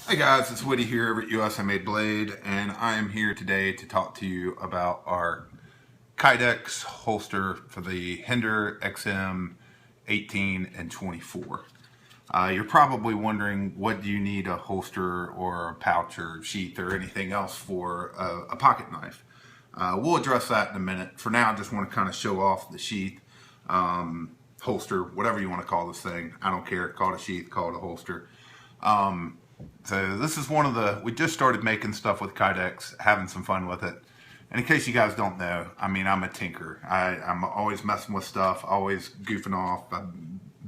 Hey guys, it's Woody here over at USA Made Blade, and I am here today to talk to you about our Kydex holster for the Hinderer XM-18 and 24. You're probably wondering, what do you need a holster or a pouch or sheath or anything else for a pocket knife? We'll address that in a minute. For now, I just want to kind of show off the sheath, holster, whatever you want to call this thing. I don't care. Call it a sheath, call it a holster. So this is one of we just started making stuff with Kydex, having some fun with it. And in case you guys don't know, I mean, I'm a tinker. I'm always messing with stuff, always goofing off. I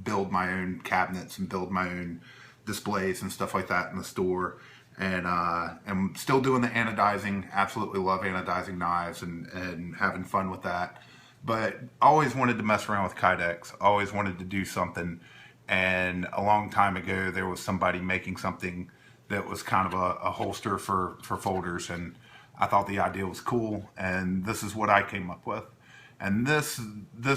build my own cabinets and build my own displays and stuff like that in the store. And I'm still doing the anodizing. Absolutely love anodizing knives and having fun with that. But always wanted to mess around with Kydex. Always wanted to do something. And a long time ago, there was somebody making something that was kind of a holster for folders, and I thought the idea was cool, and this is what I came up with. And this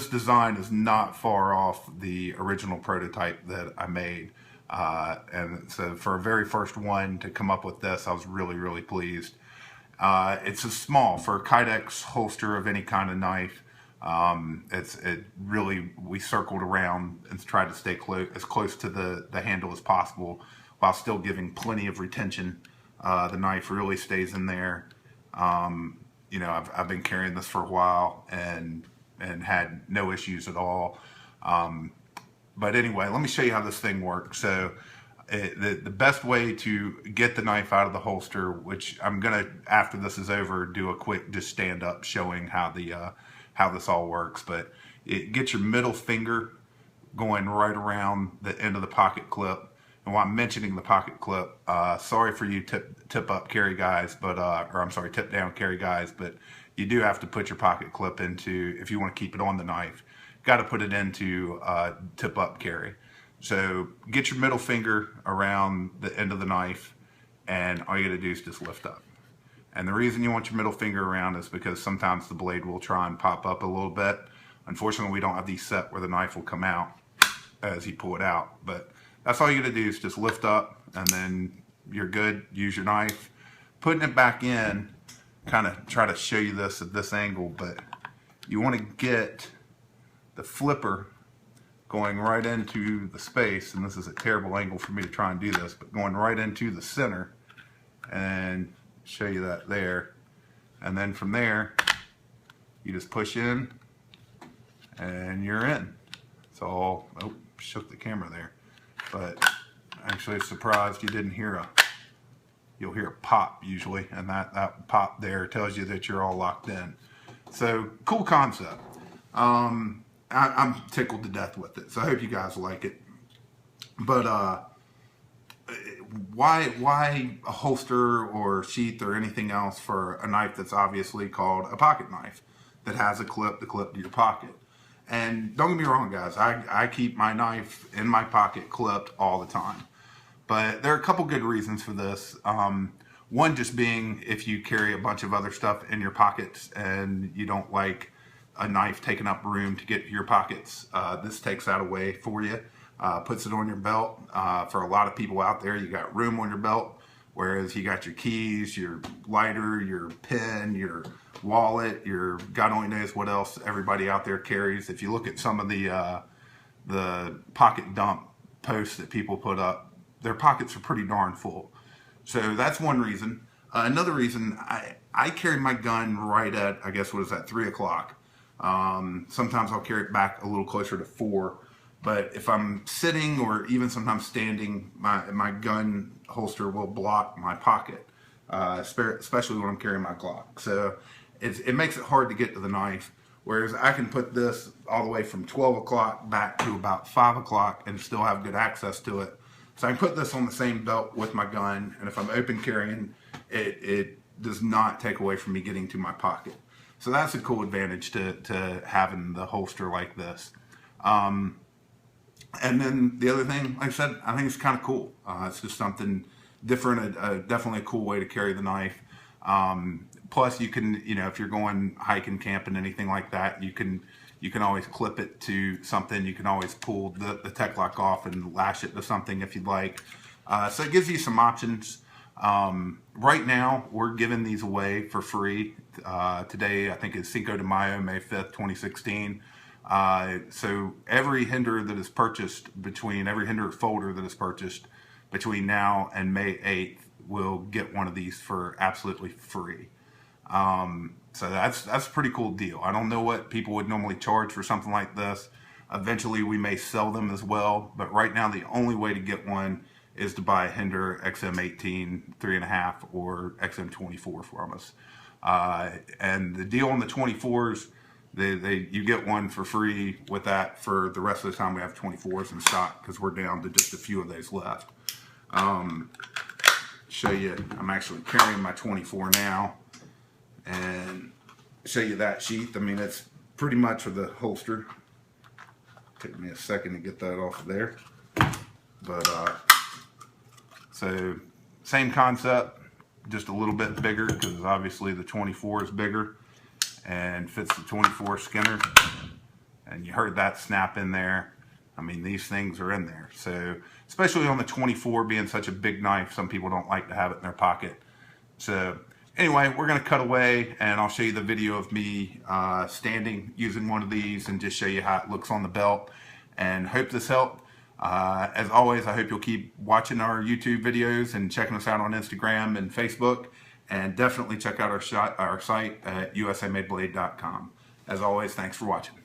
design is not far off the original prototype that I made. And so for a very first one to come up with this, I was really pleased. It's a small for a Kydex holster of any kind of knife. We circled around and tried to stay as close to the handle as possible while still giving plenty of retention. The knife really stays in there. I've been carrying this for a while and had no issues at all. But anyway, let me show you how this thing works. So the best way to get the knife out of the holster, which I'm gonna, after this is over, do a quick just stand up showing how this all works. But get your middle finger going right around the end of the pocket clip. And while I'm mentioning the pocket clip, sorry for you tip up carry guys, but or I'm sorry, tip down carry guys, but you do have to put your pocket clip into, if you want to keep it on the knife, got to put it into tip up carry. So get your middle finger around the end of the knife, and all you got to do is just lift up. And the reason you want your middle finger around is because sometimes the blade will try and pop up a little bit. Unfortunately, we don't have these set where the knife will come out as you pull it out, but that's all you gotta do is just lift up, and then you're good. Use your knife. Putting it back in, kind of try to show you this at this angle, but you want to get the flipper going right into the space, and this is a terrible angle for me to try and do this, but going right into the center, and show you that there. And then from there, you just push in, and you're in. So, oh, shook the camera there. But actually surprised you didn't hear you'll hear a pop usually, and that pop there tells you that you're all locked in. So cool concept. I'm tickled to death with it, so I hope you guys like it. But why a holster or sheath or anything else for a knife that's obviously called a pocket knife that has a clip to clip to your pocket? And don't get me wrong, guys, I keep my knife in my pocket clipped all the time. But there are a couple good reasons for this. One just being, if you carry a bunch of other stuff in your pockets and you don't like a knife taking up room to get to your pockets, this takes that away for you, puts it on your belt. For a lot of people out there, you got room on your belt, whereas you got your keys, your lighter, your pen, your wallet, your God only knows what else everybody out there carries. If you look at some of the pocket dump posts that people put up, their pockets are pretty darn full. So that's one reason. Another reason, I carry my gun right at, I guess, what is that, 3 o'clock. Sometimes I'll carry it back a little closer to 4. But if I'm sitting or even sometimes standing, my gun holster will block my pocket, especially when I'm carrying my Glock. So it makes it hard to get to the knife, whereas I can put this all the way from 12 o'clock back to about 5 o'clock and still have good access to it. So I can put this on the same belt with my gun, and if I'm open carrying, it does not take away from me getting to my pocket. So that's a cool advantage to having the holster like this. And then the other thing, like I said, I think it's kind of cool. It's just something different, definitely a cool way to carry the knife. Plus, you can, if you're going hiking, camping, anything like that, you can always clip it to something. You can always pull the tech lock off and lash it to something if you'd like. So it gives you some options. Right now, we're giving these away for free. Today, I think it's Cinco de Mayo, May 5th, 2016. So every Hinderer that is purchased every Hinderer folder that is purchased between now and May 8th will get one of these for absolutely free. So that's a pretty cool deal. I don't know what people would normally charge for something like this. Eventually we may sell them as well, but right now the only way to get one is to buy a Hinderer XM-18 3.5 or XM-24 from us. And the deal on the 24s, you get one for free with that for the rest of the time we have 24s in stock, because we're down to just a few of those left. Show you, I'm actually carrying my 24 now, and show you that sheath. I mean, it's pretty much for the holster. Take me a second to get that off of there. But so same concept, just a little bit bigger, because obviously the 24 is bigger and fits the 24 Skinner. And you heard that snap in there. I mean, these things are in there. So especially on the 24 being such a big knife, some people don't like to have it in their pocket. So anyway, we're going to cut away, and I'll show you the video of me standing using one of these, and just show you how it looks on the belt, and hope this helped. As always, I hope you'll keep watching our YouTube videos and checking us out on Instagram and Facebook, and definitely check out our site at usamadeblade.com. As always, thanks for watching.